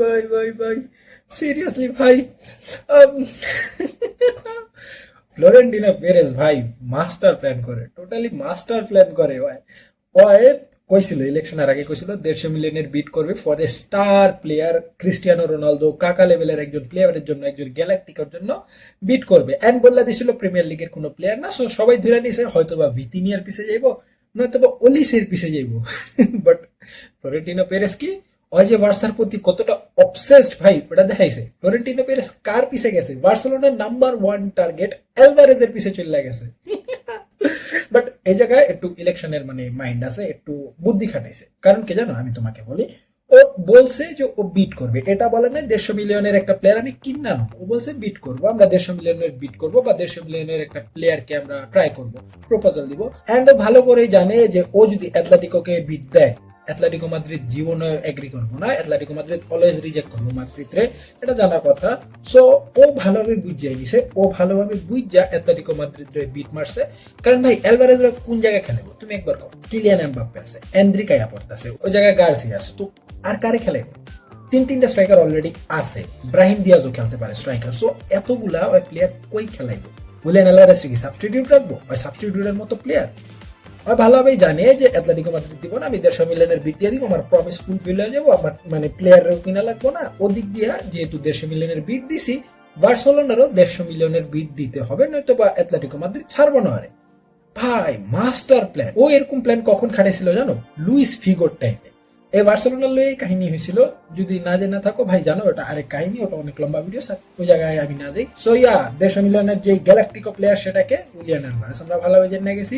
ভাই সিরিয়াসলি ভাই আম, Florentino Perez ভাই মাস্টার প্ল্যান করে, টোটালি মাস্টার প্ল্যান করে ভাই। ওয়ে কইছিল ইলেকশনের আগে, কইছিল 150 মিলিয়নের বিট করবে for a star player, Cristiano Ronaldo কাকা লেভেলের একজন প্লেয়ারের জন্য, একজন গ্যালাক্টিকের জন্য বিট করবে। এন্ড বললা দিছিল প্রিমিয়ার লিগের কোনো প্লেয়ার না, সো সবাই ধরে নিছে হয়তো বা ভিতিনিয়ার পিছে যাইবো, নয়তো বা ওলিসের পিছে যাইবো। বাট ফ্লোরেন্টিনো পেরেজ কি, ওই যে বার্সার প্রতি কতটা অবসেসড ভাই ওটা দেখাইছে। ফ্লোরেন্টিনো পেরেজ কার পিছে গেছে? বার্সেলোনার নাম্বার 1 টার্গেট অ্যালভারেজের পিছে চলে গেছে। বাট এই জায়গায় একটু ইলেকশনের মানে মাইন্ড আছে, একটু বুদ্ধি খাটাইছে। কারণ কি জানো, আমি তোমাকে বলি, ও বলছে যে ও বিট করবে, এটা বলে না 150 মিলিয়নের একটা প্লেয়ার আমি কিনা নেবো, ও বলছে বিট করবো, আমরা 150 মিলিয়নের বিট করবো বা 150 মিলিয়নের একটা প্লেয়ারকে আমরা ট্রাই করবো, প্রপোজাল দিব। এন্ড ও ভালো করেই জানে যে ও যদি অ্যাটলেটিকোকে বিট দেয়, অ্যাটলেটিকো মাদ্রিদ জীবনে এগ্রি করবো না, অ্যাটলেটিকো মাদ্রিদ অলওয়েজ রিজেক্ট করবো মাদ্রিদ রে, এটা জানার কথা। সো ও ভালোভাবে বুঝিয়ে নিছে, ও ভালোভাবে বুঝা অ্যাটলেটিকো মাদ্রিদ রে বিট মারছে। কারণ ভাই অ্যালভারেজ কোন জায়গায় খেলাবো তুমি একবার কও? কিলিয়ান এমবাপ্পে আছে, এন্দ্রিক আয়াপোর্তে আছে, ওই জায়গায় গার্সিয়া আছে, তো আর কারে খেলাইবো? তিনটা স্ট্রাইকার অলরেডি আছে, ব্রাহিম দিয়াজও খেলতে পারে স্ট্রাইকার। সো এতগুলা ওই প্লেয়ার কই খেলাইবো? বুলিয়ান অ্যালভারেজ কি সাবস্টিটিউট রাখবো? ওই সাবস্টিটিউটের মতো প্লেয়ার আর ভালোভাবেই জানে যে অ্যাটলেটিকো মাদ্রিদ দিব না, আমি 150 মিলিয়নের বিট দিয়ে দিব, আমার প্রমিস ফুলফিল হয়ে যাবো, আমার মানে প্লেয়ারেরও কিনা লাগবো না। ওদিক দিয়া যেহেতু 150 মিলিয়নের বিট দিছি, বার্সেলোনারও 150 মিলিয়নের বিট দিতে হবে, নয়তো বা অ্যাটলেটিকো মাদ্রিদ ছাড়বো না। আরে ভাই মাস্টার প্ল্যান। ও এরকম প্ল্যান কখন খাটাইছিল জানো? লুইস ফিগোর টাইমে। এই বার্সেলোনার লয়ে কাহিনী হয়েছিল, যদি না জেনে থাকো ভাই জানো, ওটা আরেক কাহিনী, ওটা অনেক লম্বা ভিডিও, ওই জায়গায় আমি না যাই। সো ইয়া 150 মিলিয়নের যে গ্যালাক্টিকো প্লেয়ার সেটাকে উলিয়ান অ্যালভারেজ আমরা ভালোভাবে জেনে গেছি।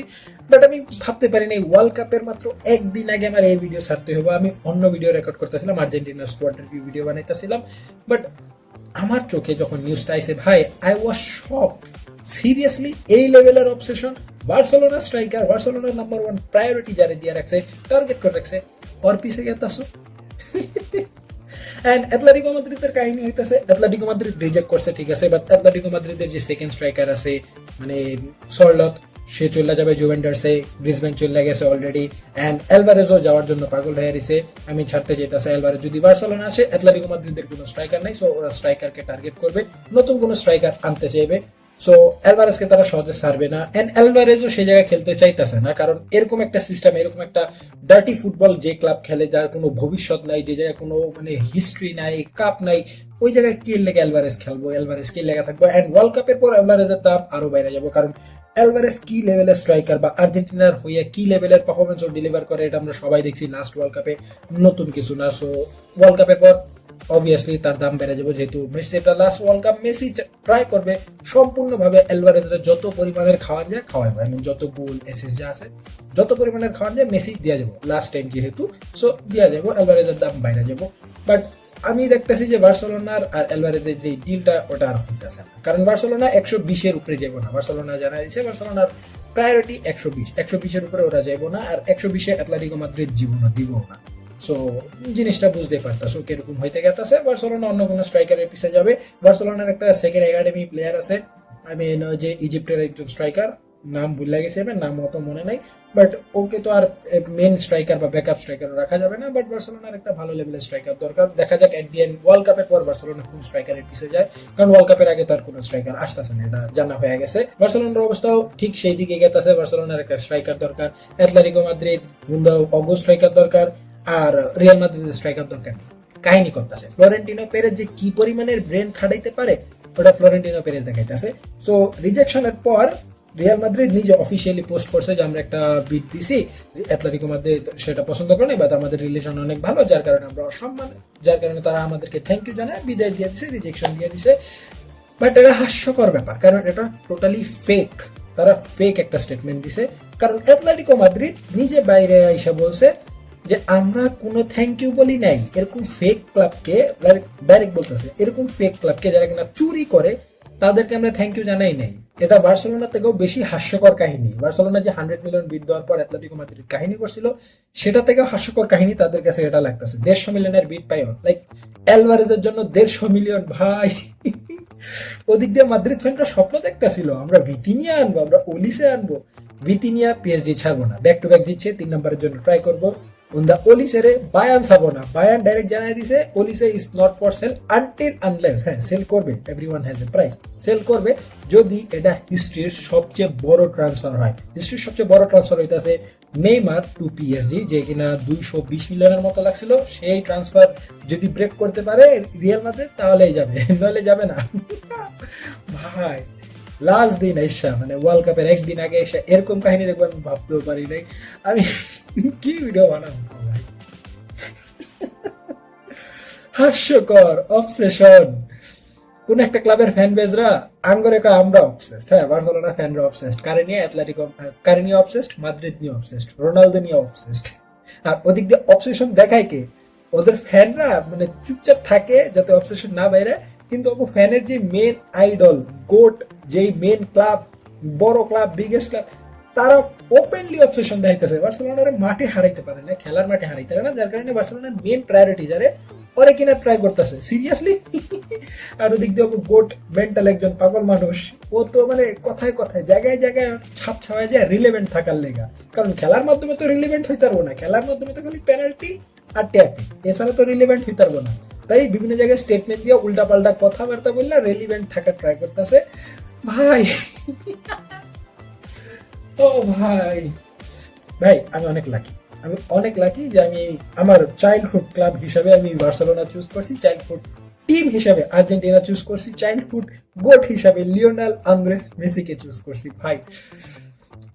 বাট আমি ভাবতে পারিনি ওয়ার্ল্ড কাপের মাত্র একদিন আগে আমার এই ভিডিও ছাড়তে হবে। আমি অন্য ভিডিও রেকর্ড করতেছিলাম, আর্জেন্টিনার স্কোয়াড রিভিউ ভিডিও বানাইতেছিলাম। বাট আমার চোখে যখন নিউজটা আইছে ভাই, আই ওয়াজ শক। সিরিয়াসলি এই লেভেলের অবসেশন? বার্সেলোনা স্ট্রাইকার, বার্সেলোনার নাম্বার 1 প্রায়োরিটি যারে দিয়ে রাখছে, টার্গেট করে রাখছে, ওর পিছে গেতাছো। এন্ড অ্যাটলেটিকো মাদ্রিদের কাহিনী হইতাছে, অ্যাটলেটিকো মাদ্রিদ রিজেক্ট করছে ঠিক আছে, বাট অ্যাটলেটিকো মাদ্রিদের যে সেকেন্ড স্ট্রাইকার আছে মানে সরলট, সে চলে যাবে জুভেন্টাসে, ব্রিসবেন চলে গেছে অলরেডি। এন্ড অ্যালভারেজও যাওয়ার জন্য পাগল হয়ে গেছে, আমি ছাড়তে চাইতেছে অ্যালভারেজ। যদি বার্সেলোনা আসে, অ্যাটলেটিকো মাদ্রিদের কোনো স্ট্রাইকার নাই, সো ওরা স্ট্রাইকারকে টার্গেট করবে, নতুন কোনো স্ট্রাইকার আনতে চাইবে। সো অ্যালভারেজকে তারা সহজে ছাড়বে না, এন্ড অ্যালভারেজও সেই জায়গায় খেলতে চাইতেছে না, কারণ এরকম একটা সিস্টেম, এরকম একটা ডার্টি ফুটবল যে ক্লাব খেলে, যার কোনো ভবিষ্যৎ নাই, যে জায়গায় কোনো মানে হিস্ট্রি নাই, কাপ নাই, ওই জায়গায় কি লেগে অ্যালভারেজ খেলবো, অ্যালভারেজ কি লেগে থাকবো। এন্ড ওয়ার্ল্ড কাপের পর অ্যালভারেজের দাম আরো বাইরে যাবো, কারণ অ্যালভারেজ কি লেভেলের স্ট্রাইকার, বা আর্জেন্টিনার হইয়া কি লেভেলের পারফরমেন্স ও ডেলিভার করে, এটা আমরা সবাই দেখছি লাস্ট ওয়ার্ল্ড কাপে, নতুন কিছু না। সো ওয়ার্ল্ড কাপের পর অবভিয়াসলি তার দাম বেড়ে যাবে, যেহেতু মেসি এটা last world cup, Messi try করবে সম্পূর্ণভাবে অ্যালভারেজের যত পরিমাণের খাওয়ান যায় খাওয়াইবে, আই মিন যত গোল অ্যাসিস্ট যা আছে যত পরিমাণের খাওয়ান যায় মেসি দিয়া যাবো লাস্ট টাইম যেহেতু, সো দিয়া যাবো, অ্যালভারেজের দাম বাইরে যাবো। বাট আমি দেখতেছি যে বার্সেলোনার আর অ্যালভারেজের যে ডিলটা ওটা আর হইতেছে না, কারণ বার্সেলোনা 120-এর উপরে যাবো না। বার্সেলোনা জানা দিচ্ছে বার্সেলোনার প্রায়োরিটি 120-এর উপরে ওরা যাইবো না, আর 120-এ অ্যাটলেটিকো মাদ্রিদ জীবনও দিব না। সো জিনিসটা বুঝতে পারতাছো কিরকম হইতে গেছে। বার্সেলোনা অন্য কোনো স্ট্রাইকারের পিছে যাবে। বার্সেলোনার একটা সেকেন্ড একাডেমি প্লেয়ার আছে, আই মিন যে ইজিপ্টের একজন স্ট্রাইকার, নাম ভুলে গেছে, নাম অত মনে নাই, বাট ওকে তো আর মেন স্ট্রাইকার বা ব্যাকআপ স্ট্রাইকার রাখা যাবে না। বাট বার্সেলোনার একটা ভালো লেভেলের স্ট্রাইকার দরকার। দেখা যাক এট দি এন্ড ওয়ার্ল্ড কাপের পর বার্সেলোনা কোন স্ট্রাইকারের পিছে যায়, কারণ ওয়ার্ল্ড কাপের আগে তার কোনো স্ট্রাইকার আসতেছে না, এটা জানা হয়ে গেছে। বার্সেলোনার অবস্থাও ঠিক সেই দিকে গেতেছে, বার্সেলোনার একটা স্ট্রাইকার দরকার, অ্যাটলেটিকো মাদ্রিদ অগো স্ট্রাইকার দরকার, আর রিয়াল মাদ্রিদের স্ট্রাইকার দরকার নেই। কাহিনী করতেছে ফ্লোরেন্টিনো পেরেজ যে কি পরিমাণের ব্রেন খাটাইতে পারে ওটা ফ্লোরেন্টিনো পেরেজ দেখাইতেছে। সো রিজেকশনের পর রিয়াল মাদ্রিদ নিজে অফিসিয়ালি পোস্ট করছে যে আমরা একটা বিট দিছি, অ্যাটলেটিকো মাদ্রিদ সেটা পছন্দ করে নাই, বাট আমাদের রিলেশন অনেক ভালো, যার কারণে আমরা অসম্মান, যার কারণে তারা আমাদেরকে থ্যাংক ইউ জানায়, বিদায় দিয়ে দিছে, রিজেকশন দিয়ে দিছে। বাট এটা হাস্যকর ব্যাপার, কারণ এটা টোটালি ফেক। তারা ফেক একটা স্টেটমেন্ট দিছে, কারণ অ্যাটলেটিকো মাদ্রিদ নিজে বাইরে এসে বলছে যে আমরা কোনো থ্যাংক ইউ বলি নাই। এরকম ফেক ক্লাবকে ডাইরেক্ট বলতেছে, এরকম ফেক ক্লাবকে যারা কিনা চুরি করে তাদেরকে আমরা থ্যাংক ইউ জানাই নাই। এটা বার্সেলোনা থেকেও বেশি হাস্যকর কাহিনী। বার্সেলোনা যে 100 মিলিয়ন বিট দেওয়ার পর অ্যাটলেটিকো মাদ্রিদ কাহিনী করছিল, সেটা থেকেও হাস্যকর কাহিনী তাদের কাছে এটা লাগতেছে। 150 মিলিয়নের বিট পাইও, লাইক অ্যালভারেজের জন্য 150 মিলিয়ন ভাই। ওদিক দিয়ে মাদ্রিদ ফ্যানরা স্বপ্ন দেখতেছিল আমরা ভিতিনিয়া আনবো, আমরা ওলিসে আনবো। ভিতিনিয়া পিএসজি ছাড়বো না, ব্যাক টু ব্যাক জিতছে, 3 নম্বরের জন্য ট্রাই করবো। উন্দা ওলিসেরে বায়ান ছাবো না, বায়ান ডাইরেক্ট জানাই দিছে ওলিসে is not for sale until unless, হ্যাঁ সেল করবে, everyone has a price, sale করবে যদি এটা হিস্ট্রির সবচেয়ে বড় ট্রান্সফার হয়। হিস্ট্রির সবচেয়ে বড় ট্রান্সফার হইতাছে নেইমার টু পিএসজি, যে কিনা 220 মিলিয়নের মতো লাগছিল, সেই ট্রান্সফার যদি ব্রেক করতে পারে রিয়াল মাদ্রিদ তাহলেই যাবে, নইলে যাবে না। ভাই লাস্ট দিন এসা মানে ওয়ার্ল্ড কাপের একদিন আগে এসে এরকম কাহিনী দেখবো আমি ভাবতেও পারি নাই। আমি কি ভিডিও বানাবো ভাই, হাস্যকর অবসেশন। কোন একটা ক্লাবের ফ্যান বেজরা আঙ্গরে কয় আমরা অবসেসড, হ্যাঁ বার্সেলোনা ফ্যানরা অবসেসড, কারেনিয়া অ্যাটলেটিকো, কারেনিয়া অবসেসড, মাদ্রিদ নিয়ে অবসেসড, রোনালদো নিয়ে অবসেসড। আর ওদিক দিয়ে অবসেশন দেখায় কে? ওদের ফ্যানরা মানে চুপচাপ থাকে যাতে অবসেশন না বাইরে, কিন্তু ফ্যানের যে মেন আইডল গোট, যেই মেন ক্লাব, বড় ক্লাব, বিগেস্ট ক্লাব, তারা ওপেনলি অবসেশন দেখাইতেছে। বার্সেলোনার মাঠে হারাইতে পারে না, খেলার মাঠে হারাইতে পারে না, যার কারণে বার্সেলোনার মেন প্রায়োরিটি যারে ওরে কিনা ট্রাই করতেছে সিরিয়াসলি। আর ওদিক দিয়ে গোট মেন্টাল একজন পাগল মানুষ, ও তো মানে কথায় কথায় জায়গায় জায়গায় ছাপ ছাওয়ায় যায় রিলেভেন্ট থাকার লেগা, কারণ খেলার মাধ্যমে তো রিলেভেন্ট হইতে পারবো না, খেলার মাধ্যমে তো খালি পেনাল্টি আর ট্যাপিং, এছাড়া তো রিলেভেন্ট হইতে পারবো না। তাই বিভিন্ন জায়গায় স্টেটমেন্ট দিয়ে উল্টা পাল্টা কথাবার্তা বললে রেলিভেন্ট থাকার ট্রাই করতেছে ভাই। ও ভাই ভাই আমি অনেক লাকি, আমি অনেক লাকি যে আমি আমার চাইল্ডহুড ক্লাব হিসাবে আমি বার্সেলোনা চুজ করছি, চাইল্ডহুড টিম হিসাবে আর্জেন্টিনা চুজ করছি, চাইল্ডহুড গোট হিসাবে লিওনেল আন্দ্রেস মেসিকে চুজ করছি। ভাই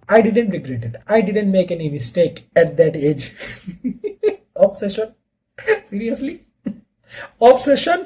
I didn't regret it. I didn't make any mistake at that age. Obsession? Seriously? Obsession?